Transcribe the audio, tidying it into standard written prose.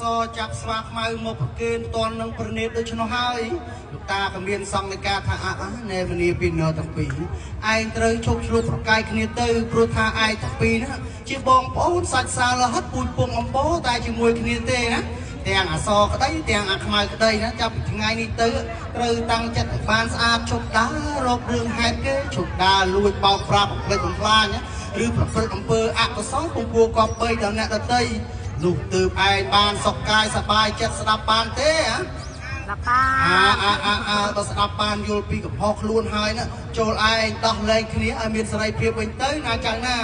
សจับស្វាខ្មៅមកប្រគេនតននឹងប្រណិតដូចនោះហើយលោកតាក៏មានសង្ឃការថាណែមនីពីនទាំងពីរឯងត្រូវជប់ឆ្លុះប្រកាយគ្នាទៅព្រោះថាឯងទាំងពីរណាជាបងប្អូនសាច់សាលហិតពូជពងអំបោតែជាមួយគ្នាទេណាទាំងអសក្តីទាំងអាខ្មៅក្តីណាចាប់ពីថ្ងៃនេះទៅត្រូវតាំងចិត្តឲ្យបានស្អាតជប់ដើររករឿងហេតុគេជប់ដើរលួចបោកប្រាស់បំផ្លិចបំផ្លាញណាឬប្រព្រឹត្តអំពើអកុសលពងពួរកប់បីដល់អ្នកដទៃនោះទើបឯងបានសុខកាយសប្បាយចិត្តស្ដាប់បានទេស្ដាប់បានបើស្ដាប់បានយល់ពីកំហុសខ្លួនហើយណាចូលឯងដោះលែងគ្នាឲ្យមានសេរីភាពវិញទៅណាចៅណា